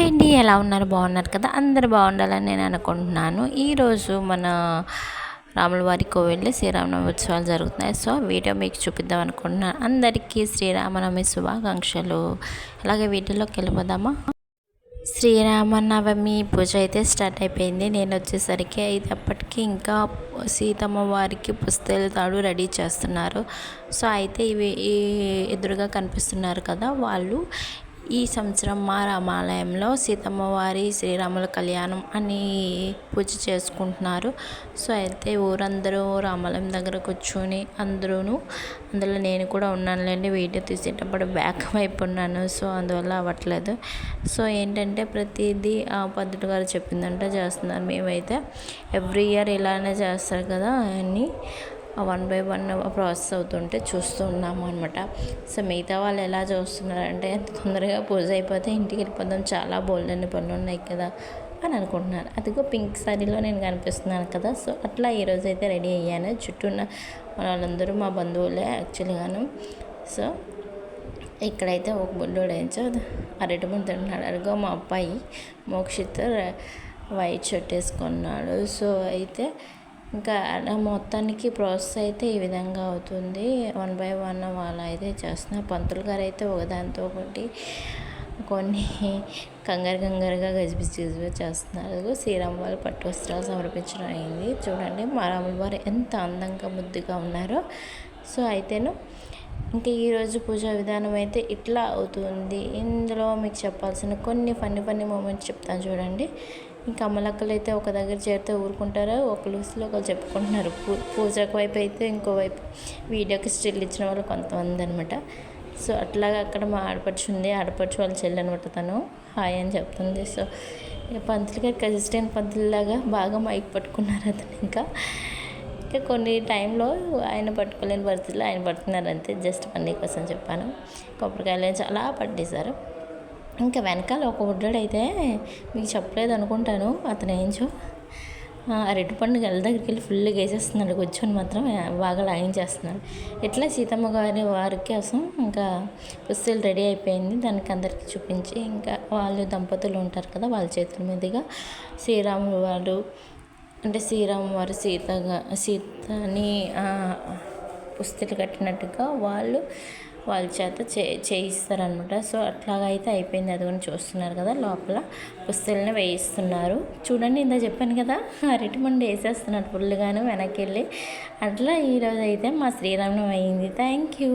Hi అండి, ఎలా ఉన్నారు? బాగున్నారు కదా? అందరు బాగుండాలని నేను అనుకుంటున్నాను. ఈరోజు మన రాముల వారి కోవిల్లో శ్రీరామనవమి ఉత్సవాలు జరుగుతున్నాయి. సో వీడియో మీకు చూపిద్దాం అనుకుంటున్నాను. అందరికీ శ్రీరామనవమి శుభాకాంక్షలు. అలాగే వీడియోలోకి వెళ్ళిపోదామా? శ్రీరామనవమి పూజ అయితే స్టార్ట్ అయిపోయింది. నేను వచ్చేసరికి అయితే అప్పటికి ఇంకా సీతమ్మ వారికి పుస్తెల తాడు రెడీ చేస్తున్నారు. సో అయితే ఇవి ఎదురుగా కనిపిస్తున్నారు కదా, వాళ్ళు ఈ సంవత్సరం మా రామాలయంలో సీతమ్మ వారి శ్రీరాముల కళ్యాణం అని పూజ చేసుకుంటున్నారు. సో అయితే ఊరందరూ రామాలయం దగ్గర కూర్చొని అందులో నేను కూడా ఉన్నానులేండి. వీడియో తీసేటప్పుడు బ్యాక్ వైపు ఉన్నాను, సో అందువల్ల అవ్వట్లేదు. సో ఏంటంటే ప్రతిదీ ఆ పంతులు గారు చెప్పిందంటే చేస్తున్నారు. మేమైతే ఎవ్రీ ఇయర్ ఇలానే చేస్తారు కదా అని 1 by 1 ప్రాసెస్ అవుతుంటే చూస్తూ ఉన్నాము అనమాట. సో మిగతా వాళ్ళు ఎలా చూస్తున్నారంటే తొందరగా పూజ అయిపోతే ఇంటికి వెళ్ళిపోదాం, చాలా బోల్డన్ని పనులు ఉన్నాయి కదా అని అనుకుంటున్నారు. అదిగో పింక్ సారీలో నేను కనిపిస్తున్నాను కదా. సో అట్లా ఈరోజు అయితే రెడీ అయ్యాను. చుట్టూ ఉన్న వాళ్ళందరూ మా బంధువులే యాక్చువల్గాను. సో ఇక్కడైతే ఒక బుడ్డోడు ఏంచో అరటిపండు తింటున్నాడు. అదిగో మా అబ్బాయి మోక్షిత్ వైట్ షర్ట్ వేసుకున్నాడు. సో అయితే ఇంకా మొత్తానికి ప్రాసెస్ అయితే ఈ విధంగా అవుతుంది. 1 by 1 వాళ్ళు అయితే చేస్తున్నారు. పంతులు గారు అయితే ఒకదాంతో ఒకటి కొన్ని కంగారుగా గజిబిజి చేస్తున్నారు. శ్రీరాము వారు పట్టు వస్త్రాలు సమర్పించడం అయింది. చూడండి మా రాముల వారు ఎంత అందంగా ముద్దుగా ఉన్నారో. సో అయితేను ఇంకా ఈరోజు పూజా విధానం అయితే ఇట్లా అవుతుంది. ఇందులో మీకు చెప్పాల్సిన కొన్ని ఫన్నీ మూమెంట్స్ చెప్తాను చూడండి. ఇంకా అమ్మలక్కలు అయితే ఒక దగ్గర చేరితే ఊరుకుంటారో ఒకరు ఒకరు చెప్పుకుంటున్నారు. పూజకు వైపు అయితే ఇంకోవైపు వీడియోకి స్టిల్ ఇచ్చిన వాళ్ళు కొంతమంది అనమాట. సో అట్లాగా అక్కడ మా ఆడపడుచు వాళ్ళ చెల్లి అనమాట. తను హాయ్ అని చెప్తుంది. సో పంతులు గారు కజిస్టైన్ పంతుల్లాగా బాగా మైక్ పట్టుకున్నారు అతను. ఇంకా కొన్ని టైంలో ఆయన పట్టుకోలేని పరిస్థితుల్లో ఆయన పడుతున్నారు అంతే. జస్ట్ పన్నీ కోసం చెప్పాను. కొబ్బరికాయలు చాలా పట్టేశారు. ఇంకా వెనకాల ఒక బుడ్డోడు అయితే మీకు చెప్పలేదు అనుకుంటాను, అతను ఏంచో అరటిపండు గల దగ్గరికి వెళ్ళి ఫుల్గా వేసేస్తున్నాడు. కూర్చొని మాత్రం బాగా లాగించేస్తున్నాడు. ఎట్లా సీతమ్మ గారి వారి కోసం ఇంకా పుస్తలు రెడీ అయిపోయింది. దానికి అందరికీ చూపించి ఇంకా వాళ్ళు దంపతులు ఉంటారు కదా, వాళ్ళ చేతుల మీదుగా శ్రీరాములు వారు అంటే శ్రీరాము వారు సీతని పుస్తలు కట్టినట్టుగా వాళ్ళ చేత చేయిస్తారనమాట. సో అట్లాగైతే అయిపోయింది. అది కూడా చూస్తున్నారు కదా, లోపల పుస్తల్ని వేయిస్తున్నారు. చూడండి, ఇందా చెప్పాను కదా, అరటిపండు వేసేస్తున్నారు ఫుల్గాను వెనక్కి వెళ్ళి. అట్లా ఈరోజు అయితే మా శ్రీరామనవమి అయింది. Thank you.